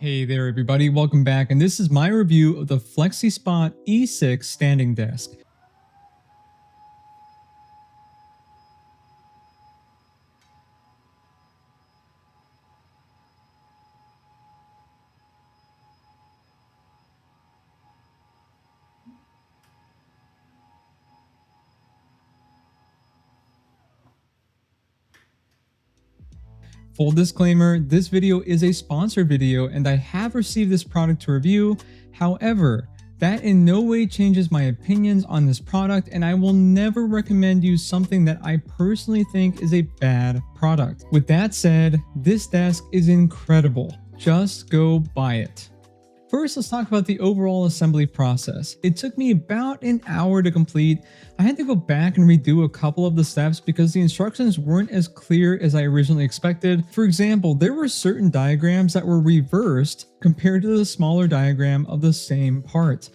Hey there everybody, welcome back, and this is my review of the FlexiSpot E6 standing desk. Full disclaimer, this video is a sponsored video and I have received this product to review. However, that in no way changes my opinions on this product, and I will never recommend you something that I personally think is a bad product. With that said, this desk is incredible. Just go buy it. First, let's talk about the overall assembly process. It took me about an hour to complete. I had to go back and redo a couple of the steps because the instructions weren't as clear as I originally expected. For example, there were certain diagrams that were reversed compared to the smaller diagram of the same part.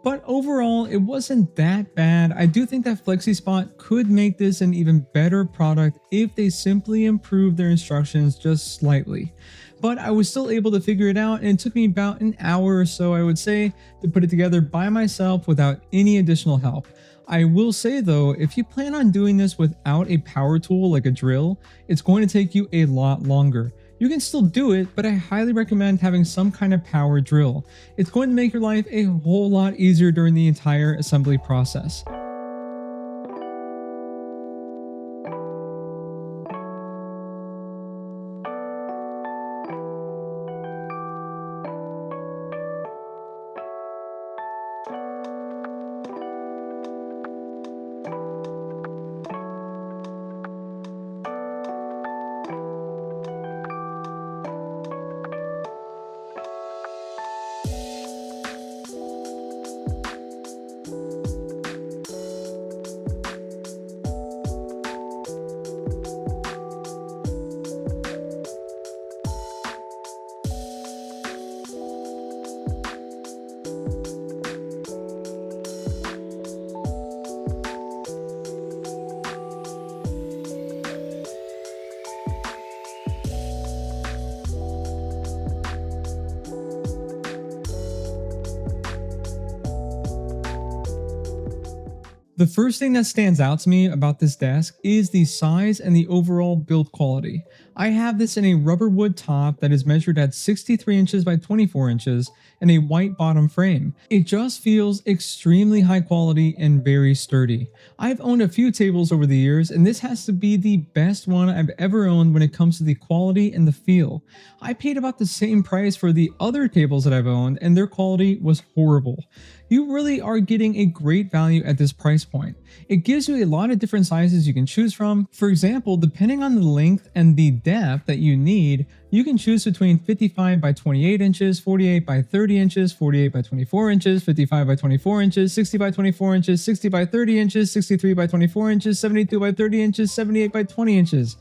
But overall, it wasn't that bad. I do think that FlexiSpot could make this an even better product if they simply improved their instructions just slightly. But I was still able to figure it out, and it took me about an hour or so, I would say, to put it together by myself without any additional help. I will say though, if you plan on doing this without a power tool like a drill, it's going to take you a lot longer. You can still do it, but I highly recommend having some kind of power drill. It's going to make your life a whole lot easier during the entire assembly process. The first thing that stands out to me about this desk is the size and the overall build quality. I have this in a rubber wood top that is measured at 63 inches by 24 inches and a white bottom frame. It just feels extremely high quality and very sturdy. I've owned a few tables over the years, and this has to be the best one I've ever owned when it comes to the quality and the feel. I paid about the same price for the other tables that I've owned, and their quality was horrible. You really are getting a great value at this price point. It gives you a lot of different sizes you can choose from. For example, depending on the length and the depth that you need, you can choose between 55 by 28 inches, 48 by 30 inches, 48 by 24 inches, 55 by 24 inches, 60 by 24 inches, 60 by 30 inches, 63 by 24 inches, 72 by 30 inches, 78 by 20 inches.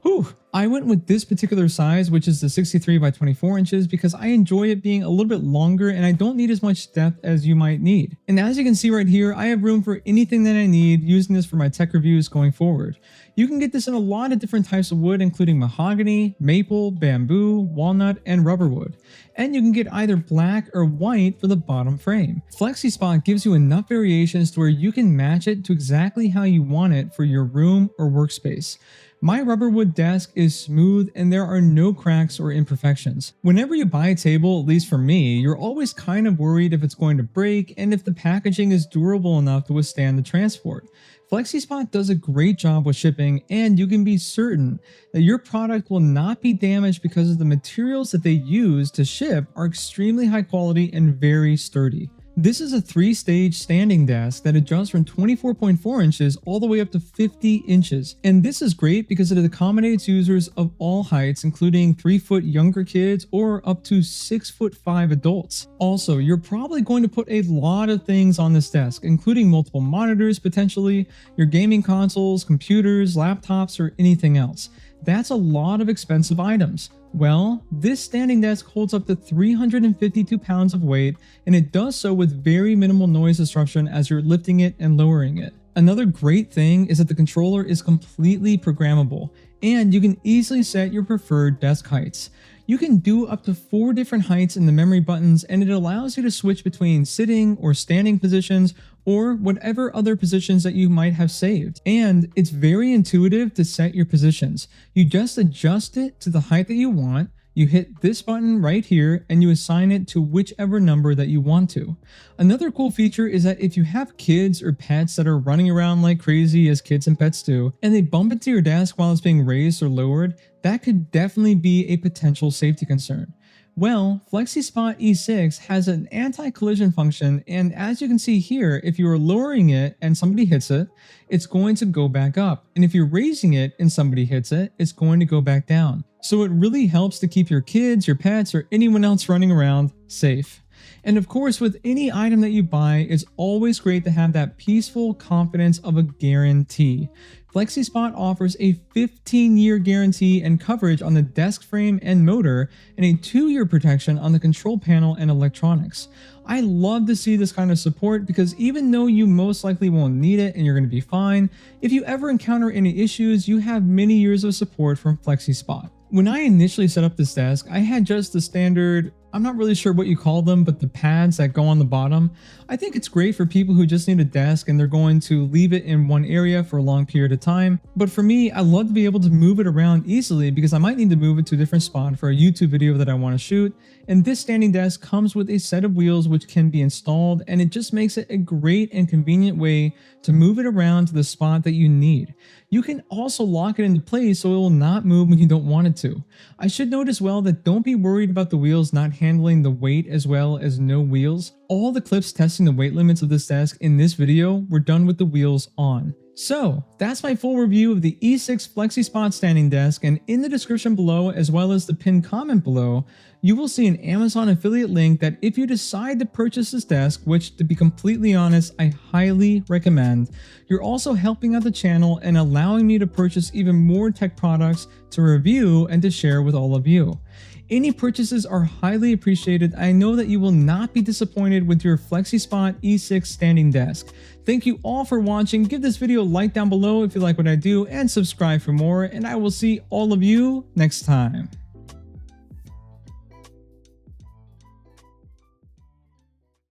Whew. I went with this particular size, which is the 63 by 24 inches, because I enjoy it being a little bit longer and I don't need as much depth as you might need. And as you can see right here, I have room for anything that I need using this for my tech reviews going forward. You can get this in a lot of different types of wood, including mahogany, maple, bamboo, walnut, and rubber wood. And you can get either black or white for the bottom frame. FlexiSpot gives you enough variations to where you can match it to exactly how you want it for your room or workspace. My rubber wood desk is smooth and there are no cracks or imperfections. Whenever you buy a table, at least for me, you're always kind of worried if it's going to break and if the packaging is durable enough to withstand the transport. FlexiSpot does a great job with shipping, and you can be certain that your product will not be damaged because of the materials that they use to ship are extremely high quality and very sturdy. This is a 3-stage standing desk that adjusts from 24.4 inches all the way up to 50 inches. And this is great because it accommodates users of all heights, including 3-foot younger kids or up to 6'5" adults. Also, you're probably going to put a lot of things on this desk, including multiple monitors potentially, your gaming consoles, computers, laptops, or anything else. That's a lot of expensive items. Well, this standing desk holds up to 352 pounds of weight, and it does so with very minimal noise disruption as you're lifting it and lowering it. Another great thing is that the controller is completely programmable, and you can easily set your preferred desk heights. You can do up to 4 different heights in the memory buttons, and it allows you to switch between sitting or standing positions or whatever other positions that you might have saved. And it's very intuitive to set your positions. You just adjust it to the height that you want. You hit this button right here and you assign it to whichever number that you want to. Another cool feature is that if you have kids or pets that are running around like crazy, as kids and pets do, and they bump into your desk while it's being raised or lowered, that could definitely be a potential safety concern. Well, FlexiSpot E6 has an anti-collision function, and as you can see here, if you are lowering it and somebody hits it, it's going to go back up. And if you're raising it and somebody hits it, it's going to go back down. So it really helps to keep your kids, your pets, or anyone else running around safe. And of course, with any item that you buy, it's always great to have that peaceful confidence of a guarantee. FlexiSpot offers a 15-year guarantee and coverage on the desk frame and motor, and a 2-year protection on the control panel and electronics. I love to see this kind of support because even though you most likely won't need it and you're going to be fine, if you ever encounter any issues, you have many years of support from FlexiSpot. When I initially set up this desk, I had just the standard, I'm not really sure what you call them, but the pads that go on the bottom. I think it's great for people who just need a desk and they're going to leave it in one area for a long period of time. But for me, I love to be able to move it around easily because I might need to move it to a different spot for a YouTube video that I want to shoot. And this standing desk comes with a set of wheels which can be installed, and it just makes it a great and convenient way to move it around to the spot that you need. You can also lock it into place so it will not move when you don't want it to. I should note as well that don't be worried about the wheels not handling the weight as well as no wheels. All the clips testing the weight limits of this desk in this video were done with the wheels on. So that's my full review of the E6 FlexiSpot standing desk, and in the description below as well as the pinned comment below, you will see an Amazon affiliate link that if you decide to purchase this desk, which to be completely honest, I highly recommend, you're also helping out the channel and allowing me to purchase even more tech products to review and to share with all of you. Any purchases are highly appreciated. I know that you will not be disappointed with your FlexiSpot E6 standing desk. Thank you all for watching. Give this video a like down below if you like what I do, and subscribe for more, and I will see all of you next time.